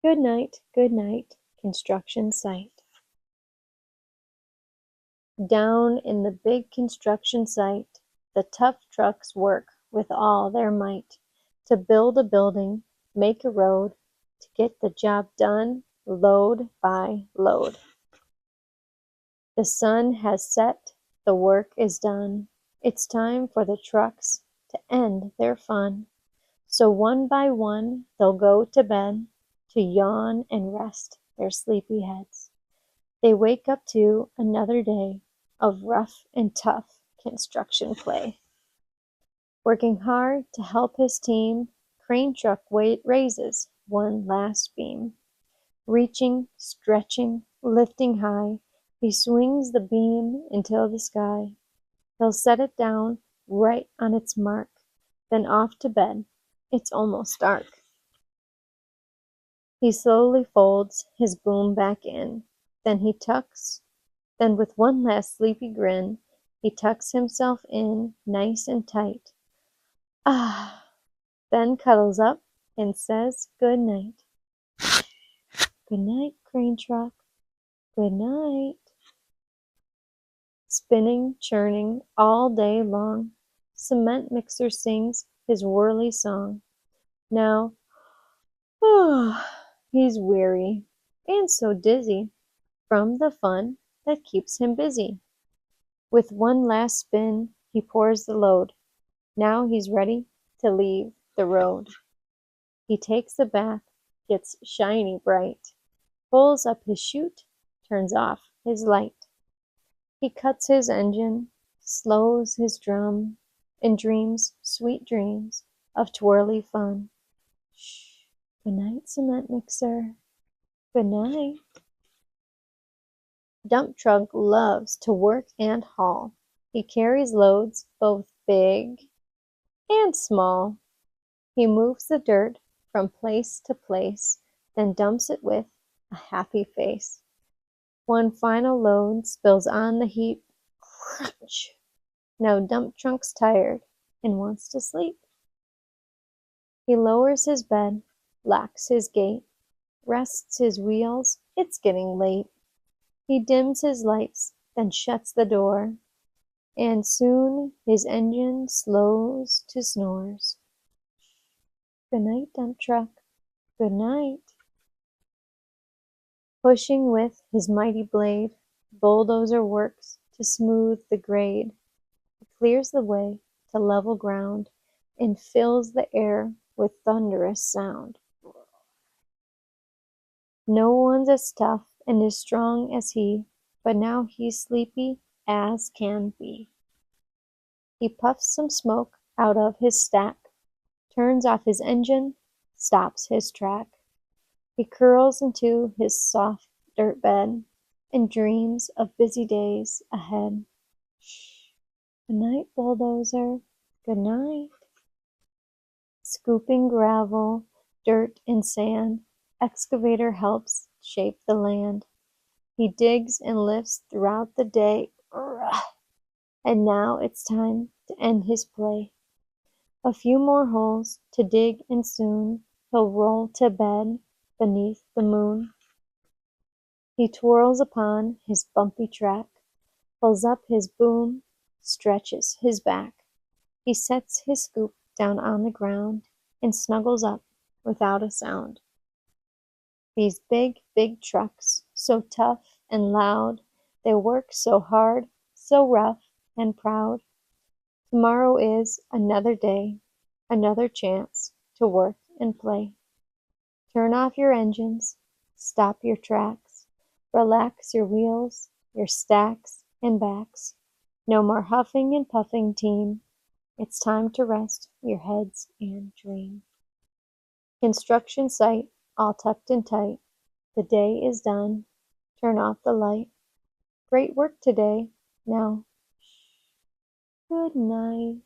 Goodnight Construction Site. Down in the big construction site, the tough trucks work with all their might to build a building, make a road, to get the job done, load by load. The sun has set, the work is done. It's time for the trucks to end their fun. So one by one they'll go to bed to yawn and rest their sleepy heads. They wake up to another day of rough and tough construction play. Working hard to help his team, crane truck weight raises one last beam. Reaching, stretching, lifting high, he swings the beam into the sky. He'll set it down right on its mark, then off to bed. It's almost dark. He slowly folds his boom back in, then with one last sleepy grin, he tucks himself in nice and tight. Then cuddles up and says good night. Good night, crane truck. Good night. Spinning, churning all day long, cement mixer sings his whirly song. Now, he's weary and so dizzy from the fun that keeps him busy. With one last spin, he pours the load. Now he's ready to leave the road. He takes a bath, gets shiny bright, pulls up his chute, turns off his light. He cuts his engine, slows his drum, and dreams sweet dreams of twirly fun. Shh, good night, cement mixer. Good night. Dump truck loves to work and haul. He carries loads both big and small. He moves the dirt from place to place, then dumps it with a happy face. One final load spills on the heap. Crunch! Now dump truck's tired and wants to sleep. He lowers his bed, locks his gate, rests his wheels. It's getting late. He dims his lights, then shuts the door, and soon his engine slows to snores. Good night, dump truck. Good night. Pushing with his mighty blade, Bulldozer works to smooth the grade. He clears the way to level ground and fills the air with thunderous sound. No one's as tough and as strong as he, but now he's sleepy as can be. He puffs some smoke out of his stack, turns off his engine, stops his track. He curls into his soft dirt bed and dreams of busy days ahead. Shh. Good night, Bulldozer. Good night. Scooping gravel, dirt, and sand, Excavator helps shape the land. He digs and lifts throughout the day. And now it's time to end his play. A few more holes to dig and soon he'll roll to bed beneath the moon. He twirls upon his bumpy track, pulls up his boom, stretches his back. He sets his scoop down on the ground and snuggles up without a sound. These big, big trucks, so tough and loud, they work so hard, so rough and proud. Tomorrow is another day, another chance to work and play. Turn off your engines, stop your tracks, relax your wheels, your stacks and backs. No more huffing and puffing, team. It's time to rest your heads and dream. Construction site, all tucked in tight. The day is done. Turn off the light. Great work today. Now, good night.